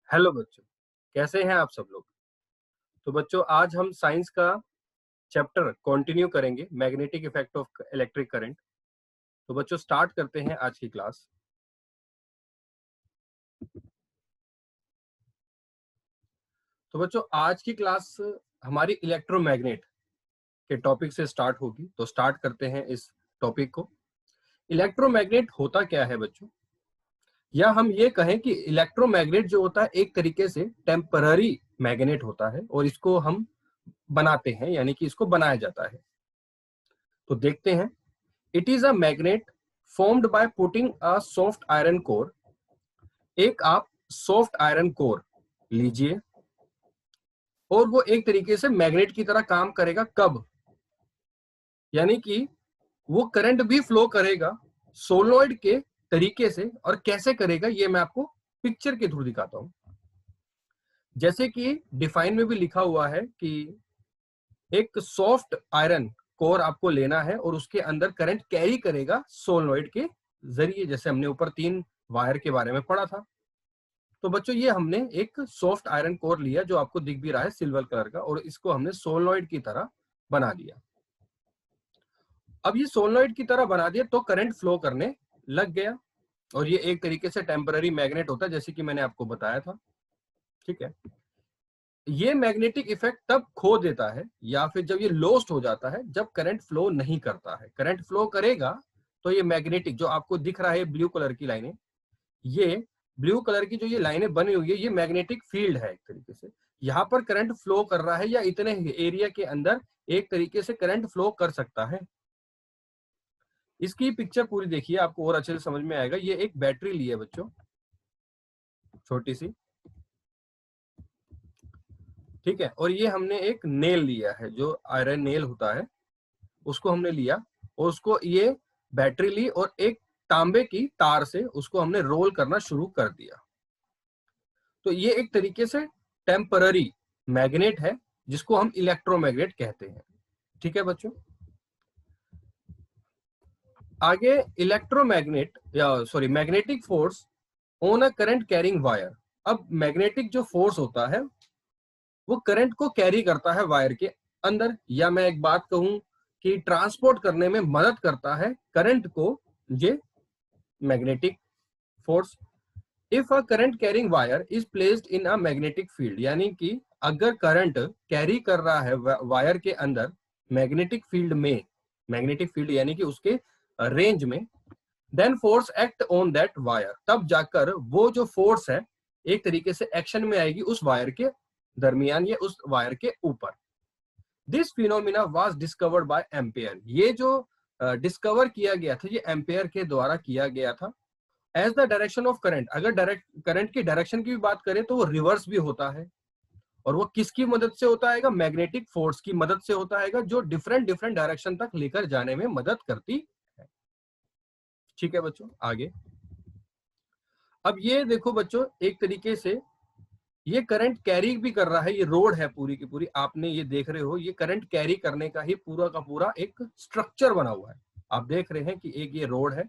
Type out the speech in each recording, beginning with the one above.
Hello बच्चों, कैसे हैं आप सब लोग? तो बच्चों आज हम साइंस का चैप्टर कंटिन्यू करेंगे magnetic effect of electric current. तो बच्चों स्टार्ट करते हैं आज की क्लास। तो बच्चों आज की क्लास हमारी इलेक्ट्रोमैग्नेट के टॉपिक से स्टार्ट होगी। तो स्टार्ट करते हैं इस टॉपिक को। इलेक्ट्रोमैग्नेट होता क्या है बच्चों? या हम ये कहें कि इलेक्ट्रोमैग्नेट जो होता है एक तरीके से टेम्पररी मैग्नेट होता है और इसको हम बनाते हैं, यानी कि इसको बनाया जाता है। तो देखते हैं। It is a magnet formed by putting a soft iron core। एक आप सॉफ्ट आयरन कोर लीजिए और वो एक तरीके से मैग्नेट की तरह काम करेगा। कब? यानी कि वो करंट भी फ्लो करेगा सोलनॉइड के तरीके से। और कैसे करेगा ये मैं आपको पिक्चर के थ्रू दिखाता हूं। जैसे कि डिफाइन में भी लिखा हुआ है कि एक सॉफ्ट आयरन कोर आपको लेना है और उसके अंदर करंट कैरी करेगा सोलनॉइड के जरिए, जैसे हमने ऊपर 3 वायर के बारे में पढ़ा था। तो बच्चों ये हमने एक सॉफ्ट आयरन कोर लिया जो आपको दिख भी रहा है सिल्वर कलर का, और इसको हमने सोलनॉइड की तरह बना दिया। अब ये सोलनॉइड की तरह बना दिया तो करंट फ्लो करने लग गया और ये एक तरीके से टेम्पररी मैग्नेट होता है, जैसे कि मैंने आपको बताया था। ठीक है, ये मैग्नेटिक इफेक्ट तब खो देता है या फिर जब ये लॉस्ट हो जाता है, जब करंट फ्लो नहीं करता है। करंट फ्लो करेगा तो ये मैग्नेटिक जो आपको दिख रहा है ब्लू कलर की लाइनें, ये ब्लू कलर की जो ये लाइनें बनी हुई है ये मैग्नेटिक फील्ड है। एक तरीके से यहाँ पर करंट फ्लो कर रहा है या इतने एरिया के अंदर एक तरीके से करंट फ्लो कर सकता है। इसकी पिक्चर पूरी देखिए, आपको और अच्छे से समझ में आएगा। ये एक बैटरी ली है बच्चों, छोटी सी। ठीक है, और ये हमने एक नेल लिया है, जो आयरन नेल होता है उसको हमने लिया और उसको ये बैटरी ली और एक तांबे की तार से उसको हमने रोल करना शुरू कर दिया। तो ये एक तरीके से टेम्पररी मैग्नेट है जिसको हम इलेक्ट्रोमैग्नेट कहते हैं। ठीक है बच्चों, आगे इलेक्ट्रोमैग्नेट या sorry magnetic force on a current carrying wire. अब मैग्नेटिक जो फोर्स होता है वो करंट को कैरी करता है वायर के अंदर, या मैं एक बात कहूं कि ट्रांसपोर्ट करने में मदद करता है करंट को ये magnetic force. If a current carrying wire is placed in a magnetic field, यानी कि अगर करंट कैरी कर रहा है वायर के अंदर मैग्नेटिक फील्ड में, मैग्नेटिक फील्ड यानी कि उसके रेंज में, then force act on that wire, तब जाकर वो जो फोर्स है एक तरीके से एक्शन में आएगी उस वायर के दरमियान या उस वायर के ऊपर। This phenomena was discovered by ampere. ये जो डिस्कवर किया गया था ये एम्पेयर के द्वारा किया गया था। As the direction of current, अगर डायरेक्ट करंट की डायरेक्शन की भी बात करें तो वो रिवर्स भी होता है। और वो किसकी मदद से होता है? मैग्नेटिक फोर्स की मदद से होता है, जो डिफरेंट डिफरेंट डायरेक्शन तक लेकर जाने में मदद करती है। ठीक है बच्चों, आगे अब ये देखो बच्चों, एक तरीके से ये करंट कैरी भी कर रहा है। ये रोड है पूरी की पूरी, आपने ये देख रहे हो, ये करंट कैरी करने का ही पूरा का पूरा एक स्ट्रक्चर बना हुआ है। आप देख रहे हैं कि एक ये रोड है।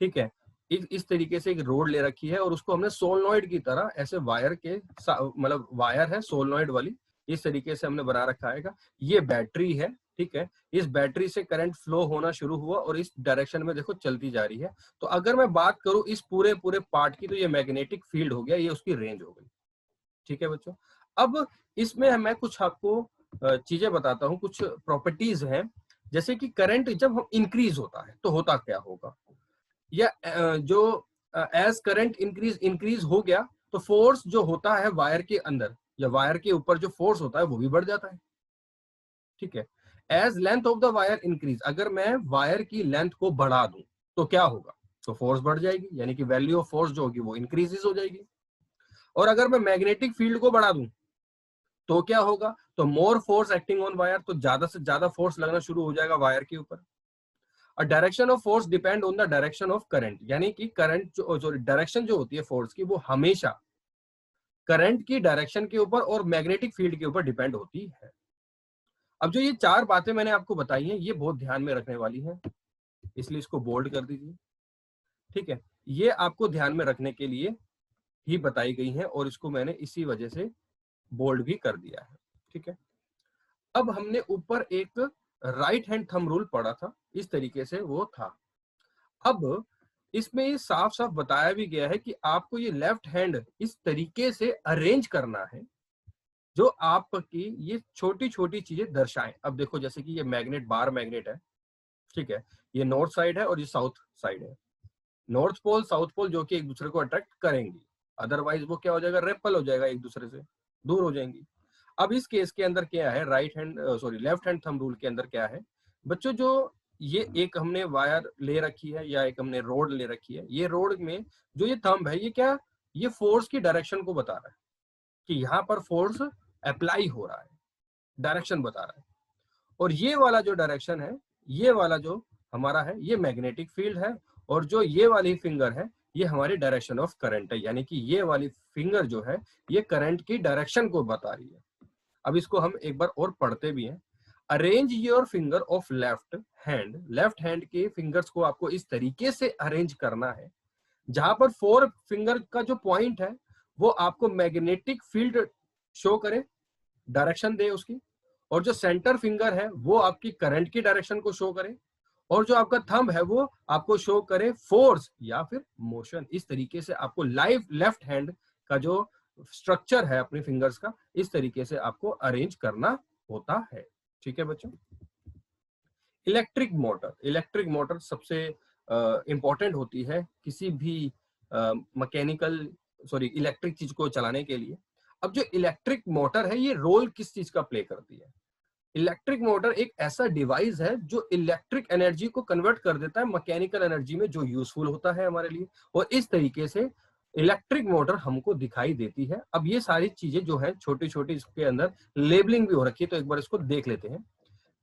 ठीक है, इस तरीके से एक रोड ले रखी है और उसको हमने सोलनॉइड की तरह ऐसे वायर के मतलब वायर है सोलनॉइड वाली, इस तरीके से हमने बना रखा है। ये बैटरी है। ठीक है, इस बैटरी से करंट फ्लो होना शुरू हुआ और इस डायरेक्शन में देखो चलती जा रही है। तो अगर मैं बात करूं इस पूरे पूरे पार्ट की, तो ये मैग्नेटिक फील्ड हो गया, ये उसकी रेंज हो गई। ठीक है बच्चों, अब इसमें मैं कुछ आपको चीजें बताता हूं, कुछ प्रॉपर्टीज हैं। जैसे कि करंट जब हम इंक्रीज होता है तो होता क्या होगा, या जो एज करंट इंक्रीज हो गया तो फोर्स जो होता है वायर के अंदर या वायर के ऊपर जो फोर्स होता है वो भी बढ़ जाता है। ठीक है, as length of the wire increase, अगर मैं वायर की लेंथ को बढ़ा दूं तो क्या होगा? तो फोर्स बढ़ जाएगी, यानी कि वैल्यू ऑफ फोर्स जो होगी वो इंक्रीजेस हो जाएगी। और अगर मैं मैग्नेटिक फील्ड को बढ़ा दूं तो क्या होगा? तो more force acting on wire, तो ज्यादा से ज्यादा फोर्स लगना शुरू हो जाएगा वायर के ऊपर। और direction of force depend on the direction of current, यानी कि करंट जो डायरेक्शन जो होती है फोर्स की, वो हमेशा करंट की डायरेक्शन के ऊपर और मैग्नेटिक फील्ड के ऊपर डिपेंड होती है। अब जो ये 4 बातें मैंने आपको बताई हैं ये बहुत ध्यान में रखने वाली हैं, इसलिए इसको बोल्ड कर दीजिए। ठीक है, ये आपको ध्यान में रखने के लिए ही बताई गई हैं और इसको मैंने इसी वजह से बोल्ड भी कर दिया है। ठीक है, अब हमने ऊपर एक राइट हैंड थंब रूल पढ़ा था, इस तरीके से वो था। अब इसमें ये साफ साफ बताया भी गया है कि आपको ये लेफ्ट हैंड इस तरीके से अरेंज करना है जो आपकी ये छोटी छोटी चीजें दर्शाएं। अब देखो जैसे कि ये मैग्नेट, बार मैग्नेट है, ठीक है, ये नॉर्थ साइड है और ये साउथ साइड है। नॉर्थ पोल साउथ पोल जो कि एक दूसरे को अट्रैक्ट करेंगी, अदरवाइज वो क्या हो जाएगा, रेपल हो जाएगा, एक दूसरे से दूर हो जाएंगी। अब इस केस के अंदर क्या है, right hand sorry left hand thumb rule के अंदर क्या है बच्चों, जो ये एक हमने वायर ले रखी है या एक हमने रोड ले रखी है, ये रोड में जो ये थंब है ये क्या, ये फोर्स की डायरेक्शन को बता रहा है कि यहाँ पर फोर्स अप्लाई हो रहा है, डायरेक्शन बता रहा है। और ये वाला जो डायरेक्शन है, ये वाला जो हमारा है, ये मैग्नेटिक फील्ड है। और जो ये वाली फिंगर है ये हमारी डायरेक्शन ऑफ करंट है, यानी कि ये वाली फिंगर जो है ये करंट की डायरेक्शन को बता रही है। अब इसको हम एक बार और पढ़ते भी हैं। Arrange your finger of left hand, left hand के फिंगर्स को आपको इस तरीके से अरेंज करना है जहां पर फोर फिंगर का जो पॉइंट है वो आपको मैग्नेटिक फील्ड शो करे, डायरेक्शन दे उसकी, और जो सेंटर फिंगर है वो आपकी करंट की डायरेक्शन को शो करे, और जो आपका थंब है वो आपको शो करे फोर्स या फिर मोशन। इस तरीके से आपको लाइव लेफ्ट हैंड का जो स्ट्रक्चर है अपनी फिंगर्स का, इस तरीके से आपको अरेंज करना होता है। ठीक है बच्चों, इलेक्ट्रिक मोटर सबसे इंपॉर्टेंट होती है किसी भी मैकेनिकल सॉरी इलेक्ट्रिक चीज को चलाने के लिए। अब जो इलेक्ट्रिक मोटर है ये रोल किस चीज का प्ले करती है, इलेक्ट्रिक मोटर एक ऐसा डिवाइस है जो इलेक्ट्रिक एनर्जी को कन्वर्ट कर देता है मैकेनिकल एनर्जी में, जो यूजफुल होता है हमारे लिए, और इस तरीके से इलेक्ट्रिक मोटर हमको दिखाई देती है। अब ये सारी चीजें जो है छोटी छोटी, इसके अंदर लेबलिंग भी हो रखी है, तो एक बार इसको देख लेते हैं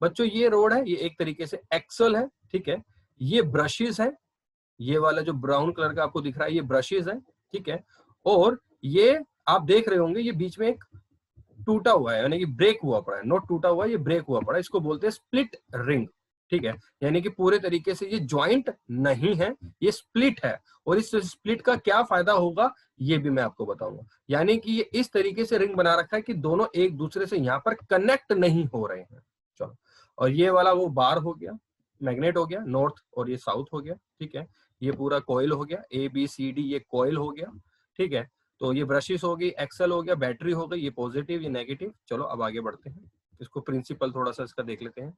बच्चों। ये रोड है, ये एक तरीके से एक्सल है, ठीक है, ये ब्रशेस है, ये वाला जो ब्राउन कलर का आपको दिख रहा है ये ब्रशेस है, ठीक है, और ये आप देख रहे होंगे ये बीच में एक टूटा हुआ है, यानी कि ब्रेक हुआ पड़ा है, नोट टूटा हुआ है, ये ब्रेक हुआ पड़ा है, इसको बोलते हैं स्प्लिट रिंग। ठीक है, यानी कि पूरे तरीके से ये ज्वाइंट नहीं है, ये स्प्लिट है। और इस स्प्लिट का क्या फायदा होगा ये भी मैं आपको बताऊंगा। यानी कि ये इस तरीके से रिंग बना रखा है कि दोनों एक दूसरे से यहाँ पर कनेक्ट नहीं हो रहे हैं। चलो, और ये वाला वो बार हो गया, मैग्नेट हो गया नॉर्थ, और ये साउथ हो गया। ठीक है, ये पूरा कॉइल हो गया, ABCD ये कॉइल हो गया। ठीक है, तो ये ब्रशेस हो गई, एक्सल हो गया, बैटरी हो गई, ये पॉजिटिव ये नेगेटिव। चलो अब आगे बढ़ते हैं, इसको प्रिंसिपल थोड़ा सा इसका देख लेते हैं।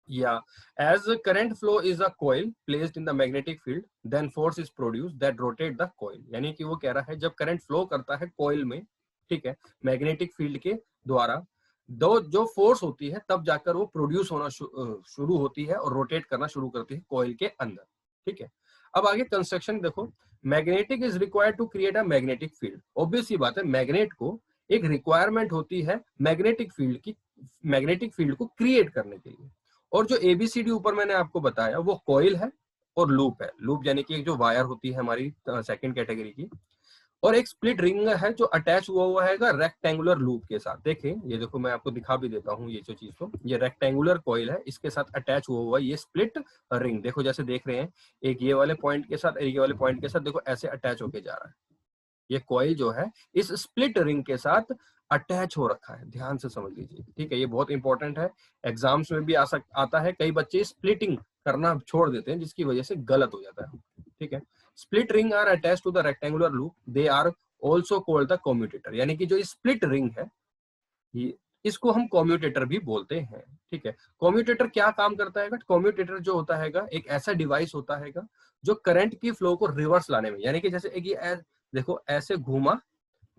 या as current flow is a coil placed in the magnetic field then force is produced that rotate the coil. यानी कि वो कह रहा है जब करंट फ्लो करता है कॉइल में, ठीक है, मैग्नेटिक फील्ड के द्वारा, दो जो फोर्स होती है तब जाकर वो प्रोड्यूस होना शुरू होती है और रोटेट करना शुरू करती है कॉइल के अंदर। ठीक है, अब आगे कंस्ट्रक्शन देखो। Magnetic is required to create a magnetic field. Obvious ही बात है, मैग्नेट को एक रिक्वायरमेंट होती है मैग्नेटिक फील्ड की, मैग्नेटिक फील्ड को क्रिएट करने के लिए। और जो ABCD ऊपर मैंने आपको बताया वो कॉइल है और लूप है। लूप यानी कि एक जो वायर होती है हमारी सेकंड कैटेगरी की, और एक स्प्लिट रिंग है जो अटैच हुआ है रेक्टेंगुलर लूप के साथ। देखें, ये देखो मैं आपको दिखा भी देता हूँ, ये जो चीज तो ये रेक्टेंगुलर कॉइल है, इसके साथ अटैच हुआ है ये स्प्लिट रिंग। देखो जैसे देख रहे हैं, एक ये वाले पॉइंट के साथ, एक ये वाले पॉइंट के साथ, देखो ऐसे अटैच होके जा रहा है। ये कॉइल जो है इस स्प्लिट रिंग के साथ अटैच हो रखा है, ध्यान से समझ लीजिए। ठीक है, ये बहुत इंपॉर्टेंट है, एग्जाम्स में भी आता है। कई बच्चे स्प्लिटिंग करना छोड़ देते हैं जिसकी वजह से गलत हो जाता है। ठीक है, split ring are attached to the rectangular loop, they are also called the commutator. यानी कि जो स्प्लिट रिंग है ये, इसको हम कम्यूटेटर भी बोलते हैं। ठीक है, कम्यूटेटर क्या काम करता है? कम्यूटेटर जो होता है एक ऐसा डिवाइस होता है जो करंट की फ्लो को रिवर्स लाने में, यानी कि जैसे एक ये देखो ऐसे घूमा,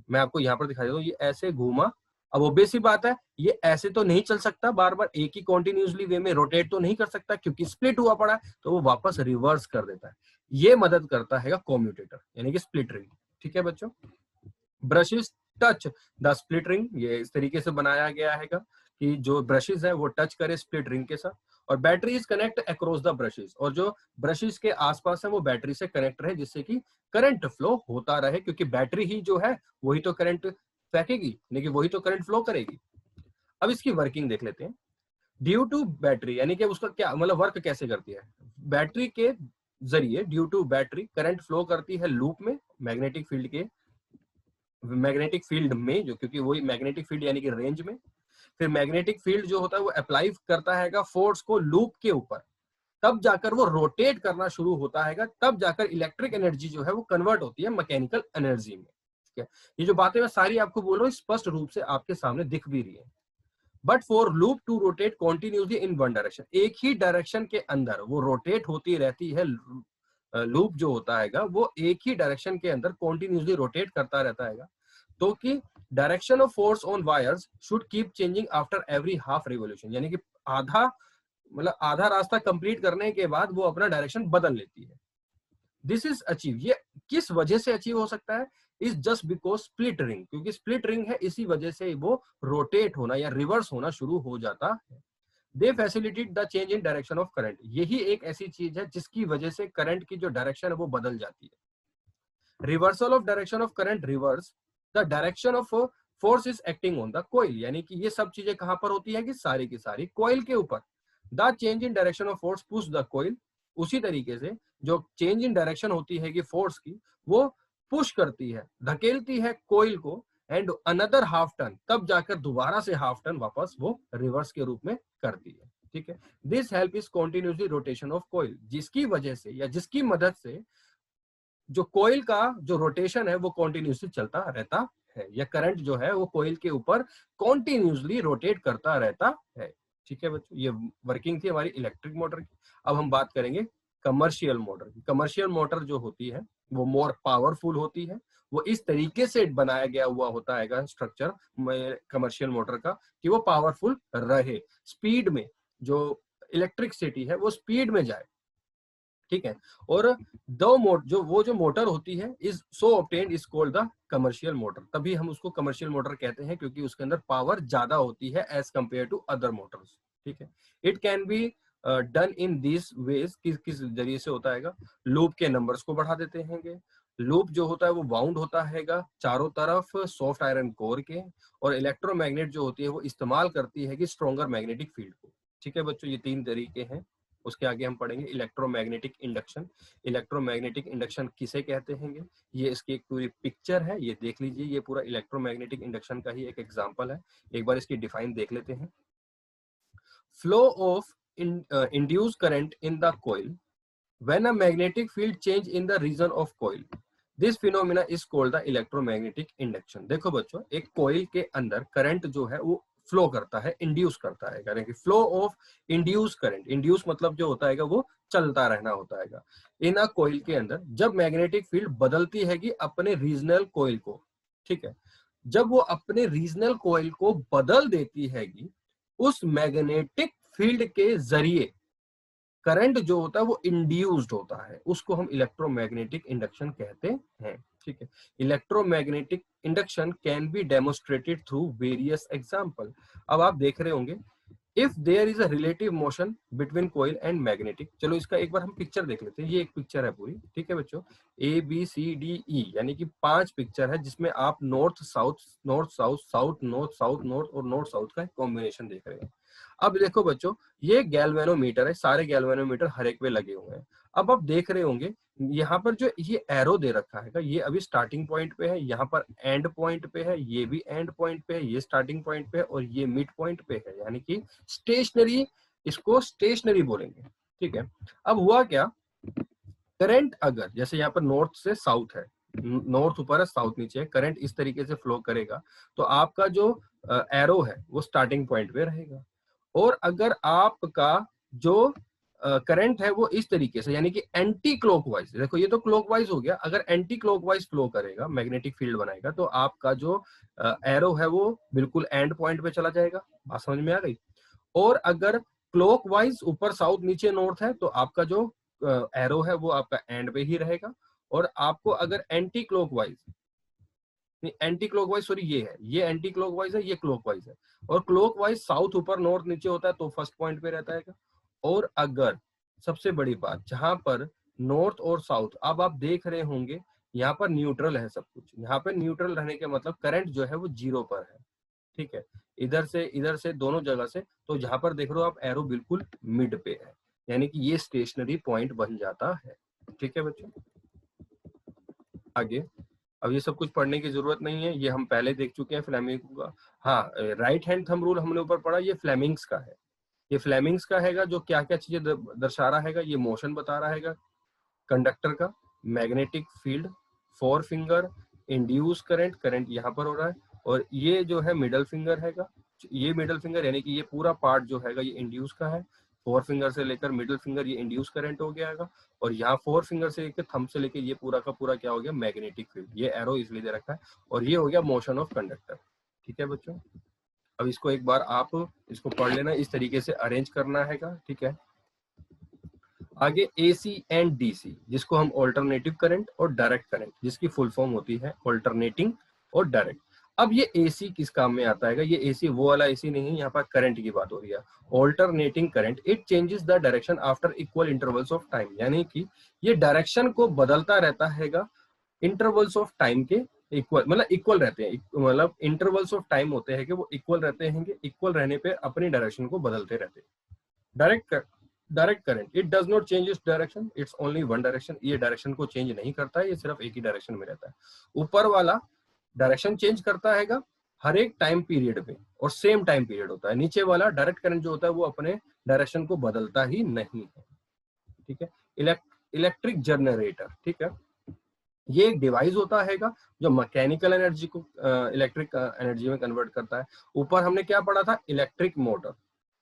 मैं आपको यहाँ पर दिखा देता हूँ, ये ऐसे घूमा। अब ऑब्वियस सी बात है ये ऐसे तो नहीं चल सकता, बार बार एक ही कॉन्टिन्यूसली वे में रोटेट तो नहीं कर सकता क्योंकि स्प्लिट हुआ पड़ा है, तो वो वापस रिवर्स कर देता है। ये मदद करता है कम्यूटेटर यानी कि स्प्लिट रिंग। ठीक है बच्चों, brushes touch the split ring, ये इस तरीके से बनाया गया है कि जो ब्रशेस है वो टच करे स्प्लिट रिंग के साथ। और battery is connect across the brushes, और जो ब्रशेस के आसपास है वो बैटरी से कनेक्ट रहे जिससे कि करंट फ्लो होता रहे, क्योंकि बैटरी ही जो है वही तो करंट फेंकेगी, लेकिन वही तो करंट फ्लो करेगी। अब इसकी वर्किंग देख लेते हैं। ड्यू टू बैटरी, यानी कि उसका क्या मतलब वर्क कैसे करती है बैटरी के जरिए due to battery current flow करती है लूप में मैग्नेटिक फील्ड में, जो क्योंकि वही मैग्नेटिक फील्ड यानी कि रेंज में। फिर मैग्नेटिक फील्ड जो होता है वो अप्लाई करता है फोर्स को लूप के ऊपर, तब जाकर वो रोटेट करना शुरू होता है, तब जाकर इलेक्ट्रिक एनर्जी जो है वो कन्वर्ट होती है मैकेनिकल एनर्जी में। ठीक है, ये जो बातें मैं सारी आपको बोल रहा हूँ स्पष्ट रूप से आपके सामने दिख भी रही है। But for loop to rotate continuously in one direction, एक ही डायरेक्शन के अंदर वो रोटेट होती रहती है। लूप जो होता है वो एक ही डायरेक्शन के अंदर कॉन्टिन्यूसली रोटेट करता रहता है, तो कि direction of force on wires should keep changing after every half revolution, यानी कि आधा रास्ता कंप्लीट करने के बाद वो अपना डायरेक्शन बदल लेती है। दिस इज अचीव, ये किस वजह से अचीव हो सकता है? Is just because split ring, क्योंकि स्प्लिट रिंग है इसी वजह से वो रोटेट होना या रिवर्स होना शुरू हो जाता है। They facilitate the change in direction of current, यही एक ऐसी चीज है जिसकी वजह से करंट की जो डायरेक्शन है वो बदल जाती है। Reversal of direction of current reverse the direction of force is acting on the coil, यानी कि ये सब चीजें कहां पर होती है कि सारी की सारी कॉइल के ऊपर। The change in direction of force push the coil, उसी तरीके से जो चेंज इन डायरेक्शन होती है कि फोर्स की, वो पुश करती है, धकेलती है कॉइल को, एंड अनदर हाफ टर्न, तब जाकर दोबारा से हाफ टर्न वापस वो रिवर्स के रूप में करती है। ठीक है, this help is continuously rotation of coil, जिसकी वजह से या जिसकी मदद से जो कॉइल का जो रोटेशन है वो कॉन्टिन्यूसली चलता रहता है, या करंट जो है वो कॉइल के ऊपर कॉन्टिन्यूसली रोटेट करता रहता है। ठीक है बच्चों, ये वर्किंग थी हमारी इलेक्ट्रिक मोटर की। अब हम बात करेंगे कमर्शियल मोटर की। कमर्शियल मोटर जो होती है वो मोर पावरफुल होती है, वो इस तरीके से बनाया गया हुआ होता है स्ट्रक्चर कमर्शियल मोटर का कि वो पावरफुल रहे, स्पीड में जो इलेक्ट्रिसिटी है वो स्पीड में जाए। ठीक है, और जो मोटर होती है is so obtained is called the commercial motor, तभी हम उसको कमर्शियल मोटर कहते हैं क्योंकि उसके अंदर पावर ज्यादा होती है as compare to other motors. ठीक है, it can be done in this ways, किस जरिए से होता है? लूप के नंबर्स को बढ़ा देते हैं। लूप जो होता है वो बाउंड होता है चारों तरफ सॉफ्ट आयरन कोर के, और इलेक्ट्रोमैग्नेट जो होती है वो इस्तेमाल करती है कि स्ट्रॉन्गर मैग्नेटिक फील्ड को। ठीक है बच्चों, ये तीन तरीके हैं। उसके आगे हम पढ़ेंगे इलेक्ट्रोमैग्नेटिक इंडक्शन। इलेक्ट्रोमैग्नेटिक इंडक्शन किसे कहते हैं? ये इसकी एक पूरी पिक्चर है, ये देख लीजिए, ये पूरा इलेक्ट्रोमैग्नेटिक इंडक्शन का ही एक एग्जांपल है। एक बार इसकी डिफाइन देख लेते हैं। Flow of induce current in the coil when a magnetic field change in the region of coil, this phenomena is called the electromagnetic induction. देखो बच्चों, एक कॉइल के अंदर करंट जो है वो फ्लो करता है, इंड्यूस करता है, यानी कि flow of induce current. Induce मतलब जो होता है वो चलता रहना होता है इन अ कॉइल के अंदर, जब मैग्नेटिक फील्ड बदलती है कि अपने रीजनल कॉइल को। ठीक है, जब वो अपने रीजनल कॉइल को बदल देती है कि उस मैग्नेटिक फील्ड के जरिए करंट जो होता है वो इंड्यूस्ड होता है, उसको हम इलेक्ट्रोमैग्नेटिक इंडक्शन कहते हैं। ठीक है, electromagnetic induction can be demonstrated through various example. अब आप देख रहे होंगे if there is a relative motion between coil and magnetic, चलो इसका एक बार हम पिक्चर देख लेते हैं। ये एक पिक्चर है पूरी, ठीक है बच्चों, A B C D E, यानी कि 5 पिक्चर है जिसमें आप north south north south south north south north और नॉर्थ साउथ का कॉम्बिनेशन देख रहे हैं। अब देखो बच्चों, ये गैल्वेनोमीटर है, सारे गैल्वेनोमीटर हर एक पे लगे हुए हैं। अब आप देख रहे होंगे यहाँ पर जो ये एरो दे रखा है, ये अभी स्टार्टिंग पॉइंट पे है, यहाँ पर एंड पॉइंट पे है, ये भी एंड पॉइंट पे है, ये स्टार्टिंग पॉइंट पे है, और ये मिड पॉइंट पे है, यानी कि स्टेशनरी, इसको स्टेशनरी बोलेंगे। ठीक है, अब हुआ क्या, करंट अगर जैसे यहाँ पर नॉर्थ से साउथ है, नॉर्थ ऊपर है साउथ नीचे है, करंट इस तरीके से फ्लो करेगा तो आपका जो एरो है वो स्टार्टिंग पॉइंट पे रहेगा। और अगर आपका जो करंट है वो इस तरीके से, यानी कि एंटी क्लॉकवाइज, देखो ये तो क्लॉकवाइज हो गया, अगर एंटी क्लॉकवाइज फ्लो करेगा, मैग्नेटिक फील्ड बनाएगा, तो आपका जो एरो है वो बिल्कुल एंड पॉइंट पे चला जाएगा। बात समझ में आ गई? और अगर क्लॉकवाइज ऊपर साउथ नीचे नॉर्थ है तो आपका जो एरो है वो आपका एंड पे ही रहेगा। और आपको अगर anti clockwise, anti clockwise sorry, ये है, ये एंटी क्लॉकवाइज है, ये क्लॉकवाइज है, और क्लॉकवाइज साउथ ऊपर नॉर्थ नीचे होता है तो फर्स्ट पॉइंट पे रहता है। और अगर सबसे बड़ी बात, जहां पर नॉर्थ और साउथ, अब आप देख रहे होंगे यहाँ पर न्यूट्रल है सब कुछ, यहाँ पर न्यूट्रल रहने के मतलब करंट जो है वो जीरो पर है। ठीक है, इधर से दोनों जगह से, तो जहां पर देख रहे हो आप एरो बिल्कुल मिड पे है, यानी कि ये स्टेशनरी पॉइंट बन जाता है। ठीक है बच्चों। आगे, अब ये सब कुछ पढ़ने की जरूरत नहीं है, ये हम पहले देख चुके हैं फ्लेमिंग का। हाँ, राइट हैंड थंब रूल हमने ऊपर पढ़ा, ये फ्लेमिंग्स का है। ये फ्लेमिंग्स का हैगा, जो क्या क्या चीजें दर्शा रहा हैगा, ये मोशन बता रहा हैगा कंडक्टर का, magnetic field, four finger, induce current, current यहाँ पर हो रहा है, और ये जो है मिडल फिंगर हैगा, ये मिडल फिंगर यानी कि ये पूरा पार्ट जो हैगा ये इंड्यूस का है, फोर फिंगर से लेकर मिडल फिंगर ये इंड्यूस करंट हो गया है, और यहाँ फोर फिंगर से लेकर थंब से लेकर ये पूरा का पूरा क्या हो गया, मैग्नेटिक फील्ड। ये एरो इसलिए दे रखा है, और ये हो गया मोशन ऑफ कंडक्टर। ठीक है बच्चों, अब इसको एक बार आप इसको पढ़ लेना, इस तरीके से अरेंज करना हैगा। ठीक है, आगे AC एंड DC, जिसको हम ऑल्टरनेटिव करंट और डायरेक्ट करंट, जिसकी फुल फॉर्म होती है ऑल्टरनेटिंग और डायरेक्ट। अब ये AC किस काम में आता है? ये AC वो वाला AC नहीं है, यहाँ पर करंट की बात हो रही है। Alternating current, it changes the direction after equal intervals of time, यानी कि ये डायरेक्शन को बदलता रहता हैगा इंटरवल्स ऑफ टाइम के इक्वल, मतलब इक्वल रहते हैं, मतलब इंटरवल्स ऑफ टाइम होते हैं कि वो इक्वल रहते हैं, इक्वल रहने पे अपनी डायरेक्शन को बदलते रहते हैं। Direct current, it does not change its direction, it's only one direction, ये डायरेक्शन को चेंज नहीं करता है, ये सिर्फ एक ही डायरेक्शन में रहता है। ऊपर वाला डायरेक्शन चेंज करता हैगा हर एक टाइम पीरियड में, और सेम टाइम पीरियड होता है। नीचे वाला डायरेक्ट करंट जो होता है वो अपने डायरेक्शन को बदलता ही नहीं है। ठीक है, इलेक्ट्रिक जनरेटर, ठीक है, ये एक डिवाइस होता हैगा जो मैकेनिकल एनर्जी को इलेक्ट्रिक एनर्जी में कन्वर्ट करता है। ऊपर हमने क्या पढ़ा था, इलेक्ट्रिक मोटर,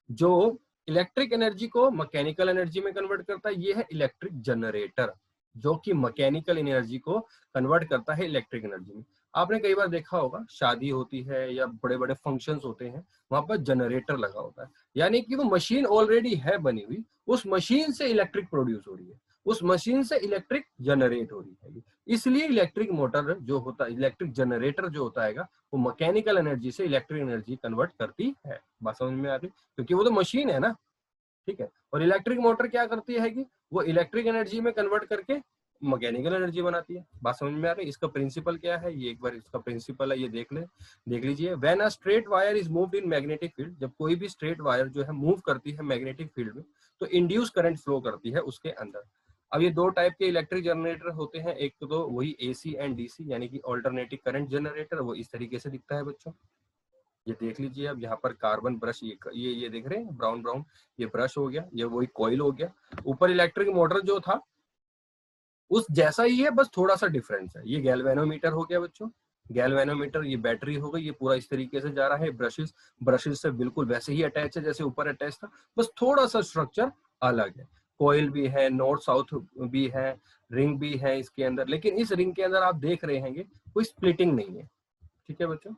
जो इलेक्ट्रिक एनर्जी को मैकेनिकल एनर्जी में कन्वर्ट करता है। ये है इलेक्ट्रिक जनरेटर, जो कि मैकेनिकल एनर्जी को कन्वर्ट करता है इलेक्ट्रिक एनर्जी में। आपने कई बार देखा होगा, शादी होती है या बड़े बड़े फंक्शंस होते हैं, वहां पर जनरेटर लगा होता है, यानी कि वो मशीन ऑलरेडी है बनी हुई, उस मशीन से इलेक्ट्रिक प्रोड्यूस हो रही है, उस मशीन से इलेक्ट्रिक जनरेट हो रही है। इसलिए इलेक्ट्रिक मोटर जो होता है, इलेक्ट्रिक जनरेटर जो होता है, वो मैकेनिकल एनर्जी से इलेक्ट्रिक एनर्जी कन्वर्ट करती है। बात समझ में आ रही? क्योंकि वो तो मशीन है ना। ठीक है, और इलेक्ट्रिक मोटर क्या करती है कि वो इलेक्ट्रिक एनर्जी में कन्वर्ट करके मैकेनिकल एनर्जी बनाती है। बात समझ में आ रही है? इसका प्रिंसिपल क्या है, ये एक बार इसका प्रिंसिपल है, ये देख लीजिए। When a straight wire is moved in magnetic field, जब कोई भी स्ट्रेट वायर जो है मूव करती है मैग्नेटिक फील्ड में, तो इंड्यूस करंट फ्लो करती है उसके अंदर। अब ये दो टाइप के इलेक्ट्रिक जनरेटर होते हैं, एक तो वही AC एंड DC, यानी कि ऑल्टरनेटिव करंट जनरेटर, वो इस तरीके से दिखता है बच्चों। ये देख लीजिए, अब यहाँ पर कार्बन ब्रश, ये देख रहे हैं ब्राउन ब्राउन, ये ब्रश हो गया, ये वही कॉइल हो गया। ऊपर इलेक्ट्रिक मोटर जो था उस जैसा ही है, बस थोड़ा सा डिफरेंस है। ये गैल्वेनोमीटर हो गया बच्चों, गैल्वेनोमीटर, ये बैटरी हो गई, ये पूरा इस तरीके से जा रहा है। ब्रशेस से बिल्कुल वैसे ही अटैच है जैसे ऊपर अटैच था, बस थोड़ा सा स्ट्रक्चर अलग है। कॉइल भी है, नॉर्थ साउथ भी है, रिंग भी है इसके अंदर, लेकिन इस रिंग के अंदर आप देख रहे हैं कोई स्प्लिटिंग नहीं है। ठीक है बच्चों,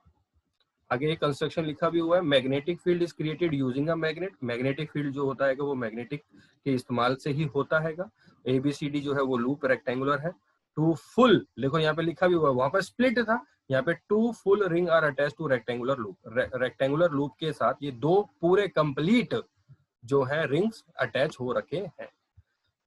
आगे एक कंस्ट्रक्शन लिखा भी हुआ है, magnetic field is created using a magnet. Magnetic field जो होता है वो मैग्नेटिक के इस्तेमाल से ही होता हैगा। ABCD जो है वो लूप रेक्टेंगुलर है। टू फुल, देखो यहाँ पे लिखा भी हुआ है, वहां पर स्प्लिट था, यहाँ पे two full ring are attach to rectangular loop. Rectangular loop के साथ ये दो पूरे कंप्लीट जो है रिंग्स अटैच हो रखे हैं।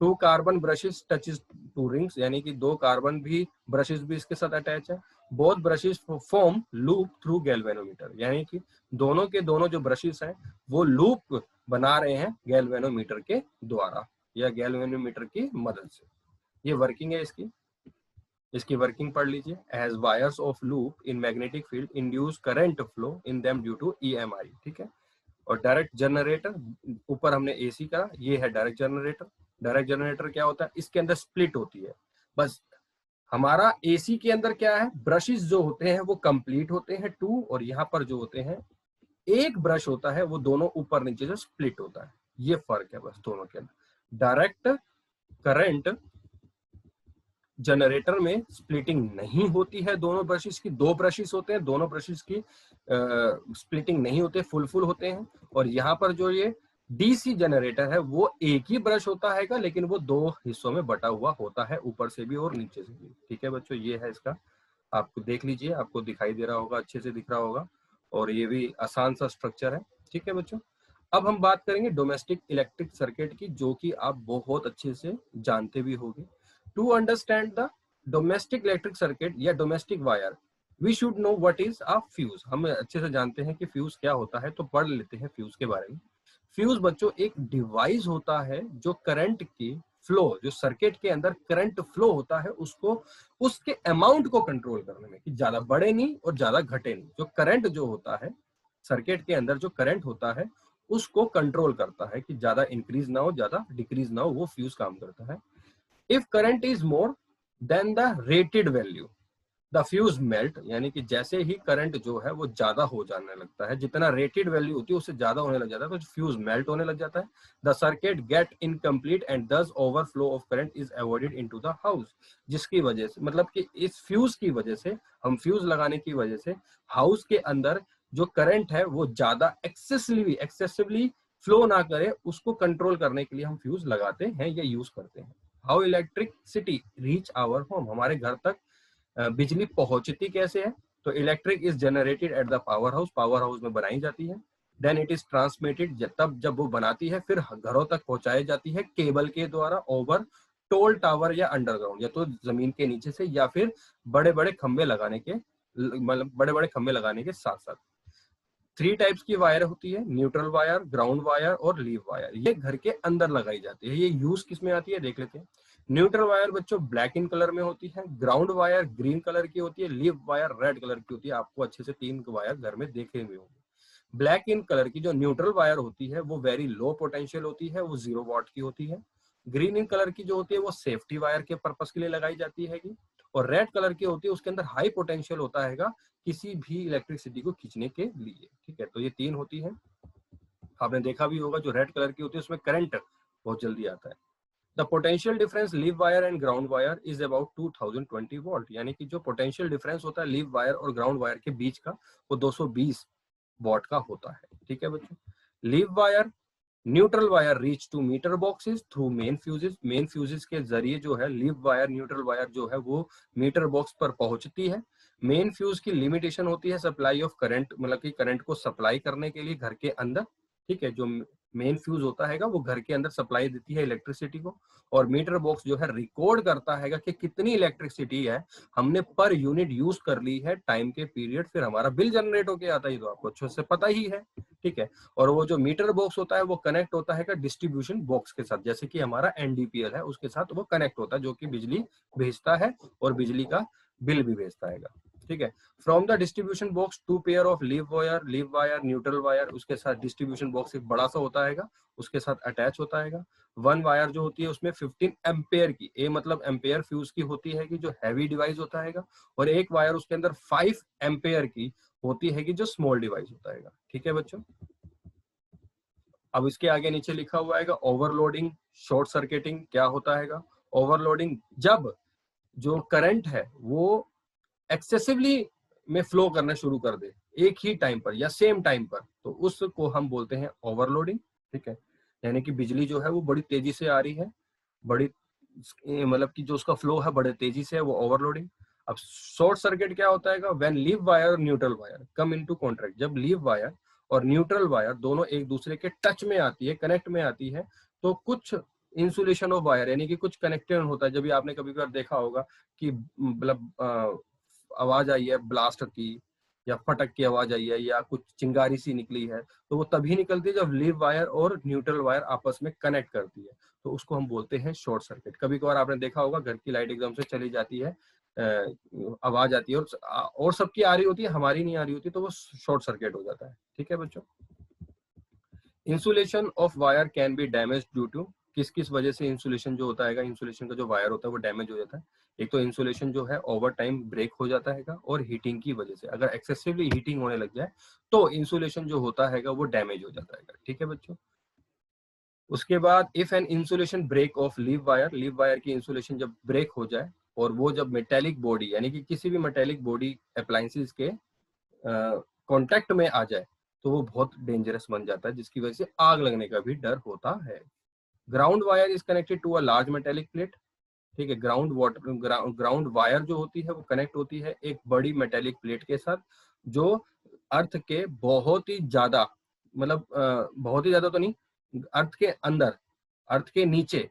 Two carbon brushes touches two rings, यानी कि दो कार्बन भी ब्रशेस भी इसके साथ अटैच है। Both brushes form loop through galvanometer, यानी कि दोनों के दोनों जो ब्रशेस हैं वो लूप बना रहे हैं गैल्वेनोमीटर के द्वारा या गैल्वेनोमीटर की मदद से। ये वर्किंग है इसकी वर्किंग पढ़ लीजिए। As wires of loop in magnetic field induce current flow in them due to EMI। ठीक है, और डायरेक्ट जनरेटर, ऊपर हमने AC करा, ये है डायरेक्ट जनरेटर। डायरेक्ट जनरेटर क्या होता है, इसके अंदर स्प्लिट होती है। बस हमारा AC के अंदर क्या है, ब्रशेस जो होते हैं वो कंप्लीट होते हैं टू, और यहाँ पर जो होते हैं एक ब्रश होता है वो दोनों ऊपर नीचे से स्प्लिट होता है। ये फर्क है बस दोनों के अंदर। डायरेक्ट करंट जनरेटर में स्प्लिटिंग नहीं होती है दोनों ब्रशेस की, दो ब्रशेस होते हैं, दोनों ब्रशेस की स्प्लिटिंग नहीं होते, फुल होते हैं। और यहाँ पर जो ये DC जनरेटर है वो एक ही ब्रश होता है, लेकिन वो दो हिस्सों में बटा हुआ होता है, ऊपर से भी और नीचे से भी। ठीक है बच्चों, ये है इसका, आपको देख लीजिए, आपको दिखाई दे रहा होगा, अच्छे से दिख रहा होगा, और ये भी आसान सा स्ट्रक्चर है। ठीक है बच्चों, अब हम बात करेंगे डोमेस्टिक इलेक्ट्रिक सर्किट की, जो कि आप बहुत अच्छे से जानते भी होंगे। To understand the domestic electric circuit या domestic wire, we should know what is a fuse. हम अच्छे से जानते हैं कि फ्यूज क्या होता है, तो पढ़ लेते हैं फ्यूज के बारे में। फ्यूज बच्चों एक डिवाइस होता है जो करंट की फ्लो, जो सर्किट के अंदर करंट फ्लो होता है उसको, उसके अमाउंट को कंट्रोल करने में, कि ज्यादा बढ़े नहीं और ज्यादा घटे नहीं। जो करंट जो होता है सर्किट के अंदर, जो करंट होता है उसको कंट्रोल करता है कि ज्यादा इंक्रीज ना हो ज्यादा डिक्रीज ना हो, वो फ्यूज काम करता है। If current is more than the rated value the fuse melt, यानी कि जैसे ही करंट जो है वो ज्यादा हो जाने लगता है, जितना रेटेड वैल्यू होती है उससे ज्यादा होने लग जाता है, तो फ्यूज मेल्ट होने लग जाता है। The circuit gets incomplete and thus overflow of current is avoided into the house, जिसकी वजह से, मतलब कि इस फ्यूज की वजह से, हम फ्यूज लगाने की वजह से हाउस के अंदर जो करंट है वो ज्यादा एक्सेसिवली फ्लो ना करे, उसको कंट्रोल करने के लिए हम फ्यूज लगाते हैं या यूज करते हैं। How electricity reach our home, हमारे घर तक बिजली पहुंचती कैसे है? तो electric is generated at the power house, power house में बनाई जाती है। देन इट इज ट्रांसमिटेड, तब जब वो बनाती है फिर घरों तक पहुंचाई जाती है केबल के द्वारा, ओवर टोल टावर या अंडरग्राउंड, या तो जमीन के नीचे से या फिर बड़े बड़े खंबे लगाने के, मतलब बड़े बड़े खंबे लगाने के साथ साथ। 3 टाइप्स की वायर होती है, न्यूट्रल वायर, ग्राउंड वायर और लीव वायर। ये घर के अंदर लगाई जाती है। ये यूज किस में आती है देख लेते हैं। न्यूट्रल वायर बच्चों ब्लैक इन कलर में होती है, ग्राउंड वायर ग्रीन कलर की होती है, लीव वायर रेड कलर की होती है। आपको अच्छे से 3 वायर घर में देखे हुए होंगे। ब्लैक इन कलर की जो न्यूट्रल वायर होती है वो वेरी लो पोटेंशियल होती है, वो 0 वॉट की होती है। ग्रीन इन कलर की जो होती है वो सेफ्टी वायर के पर्पस के लिए लगाई जाती है। और रेड कलर की होती है, उसके अंदर हाई पोटेंशियल होता है किसी भी इलेक्ट्रिसिटी को खींचने के लिए। ठीक है, तो ये 3 होती है। आपने देखा भी होगा जो रेड कलर की होती है उसमें करंट बहुत जल्दी आता है। The potential difference leave wire and ground wire is about 2020 volt, यानी कि जो पोटेंशियल डिफरेंस होता है लीव वायर और ग्राउंड वायर के बीच का वो 220 वॉट का होता है। ठीक है बच्चों। Live wire, neutral wire reach to meter boxes through main fuses, main fuses के जरिए जो है लीव वायर, न्यूट्रल वायर जो है वो मीटर बॉक्स पर पहुंचती है। मेन फ्यूज की लिमिटेशन होती है सप्लाई ऑफ करंट, मतलब कि करंट को सप्लाई करने के लिए घर के अंदर। ठीक है, जो मेन फ्यूज होता है वो घर के अंदर सप्लाई देती है इलेक्ट्रिसिटी को, और मीटर बॉक्स जो है रिकॉर्ड करता है कि कितनी इलेक्ट्रिसिटी है हमने पर यूनिट यूज कर ली है टाइम के पीरियड, फिर हमारा बिल जनरेट होके आता है, तो आपको अच्छे से पता ही है। ठीक है, और वो जो मीटर बॉक्स होता है वो कनेक्ट होता है डिस्ट्रीब्यूशन बॉक्स के साथ, जैसे कि हमारा एनडीपीएल है उसके साथ वो कनेक्ट होता है, जो कि बिजली भेजता है और बिजली का बिल भी भेजता है। ठीक है, from the distribution box 2 pair of live wire neutral wire, उसके साथ डिस्ट्रीब्यूशन बॉक्स एक बड़ा सा होता है उसके साथ अटैच होता है। 1 वायर जो होती है उसमें 15 एम्पेयर की, ए मतलब एम्पेयर फ्यूज की होती है जो हैवी डिवाइस होता है, और एक वायर उसके अंदर 5 एम्पेयर की होती है जो स्मॉल डिवाइस होता है। ठीक है बच्चों। अब इसके आगे नीचे लिखा हुआ है ओवरलोडिंग, शॉर्ट सर्किटिंग क्या होता है। ओवरलोडिंग जब जो करंट है वो एक्सेसिवली में फ्लो करना शुरू कर दे एक ही टाइम पर या सेम टाइम पर, तो उसको हम बोलते हैं ओवरलोडिंग। ठीक है, यानी कि बिजली जो है वो बड़ी तेजी से आ रही है, बड़ी, मतलब कि जो उसका फ्लो है बड़े तेजी से है, वो ओवरलोडिंग। अब शॉर्ट सर्किट क्या होता है व्हेन लीव वायर और neutral wire come into contract, जब लीव वायर और न्यूट्रल वायर दोनों एक दूसरे के टच में आती है, कनेक्ट में आती है, तो कुछ इंसुलेशन ऑफ वायर, यानी कि कुछ कनेक्टेड होता है। जब भी आपने कभी बार देखा होगा कि मतलब आवाज आई है ब्लास्ट की या फटक की आवाज आई है या कुछ चिंगारी सी निकली है, तो वो तभी निकलती है जब लीव वायर और न्यूट्रल वायर आपस में कनेक्ट करती है, तो उसको हम बोलते हैं शॉर्ट सर्किट। कभी कभार आपने देखा होगा घर की लाइट एकदम से चली जाती है, आवाज आती है और सबकी आ रही होती है, हमारी नहीं आ रही होती, तो वो शॉर्ट सर्किट हो जाता है। ठीक है बच्चों। Insulation of wire can be damage due to, किस किस वजह से इंसुलेशन जो होता है, इंसुलेशन का जो वायर होता है वो डैमेज हो जाता है। एक तो इंसुलेशन जो है ओवर टाइम ब्रेक हो जाता है, और हीटिंग की वजह से अगर एक्सेसिवली हीटिंग होने लग जाए तो इंसुलेशन जो होता है वो डैमेज हो जाता है। ठीक है बच्चों। उसके बाद if an insulation break of live wire की इंसुलेशन जब ब्रेक हो जाए, और वो जब मेटेलिक बॉडी, यानी कि किसी भी मेटेलिक बॉडी अप्लायंसेस के कांटेक्ट में आ जाए, तो वो बहुत डेंजरस बन जाता है, जिसकी वजह से आग लगने का भी डर होता है। Ground wire is connected to a large metallic plate. ठीक है, ग्राउंड वायर जो होती है वो कनेक्ट होती है एक बड़ी मेटेलिक प्लेट के साथ, जो अर्थ के बहुत ही ज्यादा, मतलब बहुत ही ज्यादा तो नहीं, अर्थ के अंदर, अर्थ के नीचे,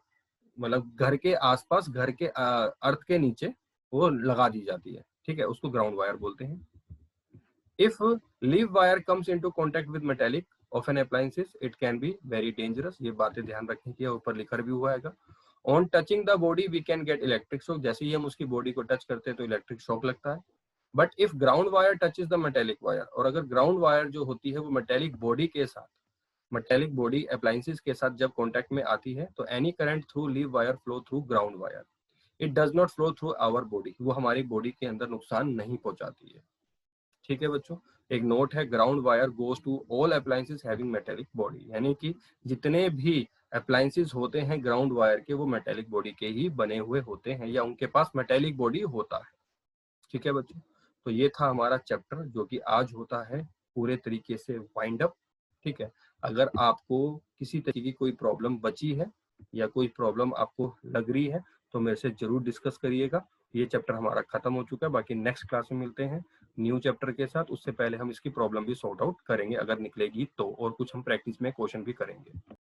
मतलब घर के आसपास, घर के अर्थ के नीचे वो लगा दी जाती है। ठीक है, उसको ग्राउंड वायर बोलते हैं। If leaf wire comes into contact with metallic of an appliances, it can be very dangerous. ये बातें ध्यान रखने की है, ऊपर लिखा भी हुआ है। On touching the body we can get electric shock, जैसे ही हम उसकी बॉडी को टच करते हैं तो इलेक्ट्रिक शॉक लगता है। But if ground wire touches the metallic wire, और अगर ग्राउंड वायर जो होती है वो मेटेलिक बॉडी के साथ, मेटेलिक बॉडी अप्लायंसेस के साथ जब कांटेक्ट में आती है, तो any current through live wire flow through ground wire, it does not flow through our body, वो हमारी बॉडी के अंदर नुकसान नहीं पहुंचाती है। ठीक है बच्चों, एक नोट है, ground wire goes to all appliances having metallic body, यानी कि जितने भी अप्लायंसेस होते हैं ग्राउंड वायर के, वो मेटेलिक बॉडी के ही बने हुए होते हैं या उनके पास मेटेलिक बॉडी होता है। ठीक है बच्चों, तो ये था हमारा चैप्टर जो कि आज होता है पूरे तरीके से वाइंड अप। ठीक है, अगर आपको किसी तरीके की कोई प्रॉब्लम बची है या कोई प्रॉब्लम आपको लग रही है तो मेरे से जरूर डिस्कस करिएगा। ये चैप्टर हमारा खत्म हो चुका है, बाकी नेक्स्ट क्लास में मिलते हैं न्यू चैप्टर के साथ। उससे पहले हम इसकी प्रॉब्लम भी सॉर्ट आउट करेंगे अगर निकलेगी तो, और कुछ हम प्रैक्टिस में क्वेश्चन भी करेंगे।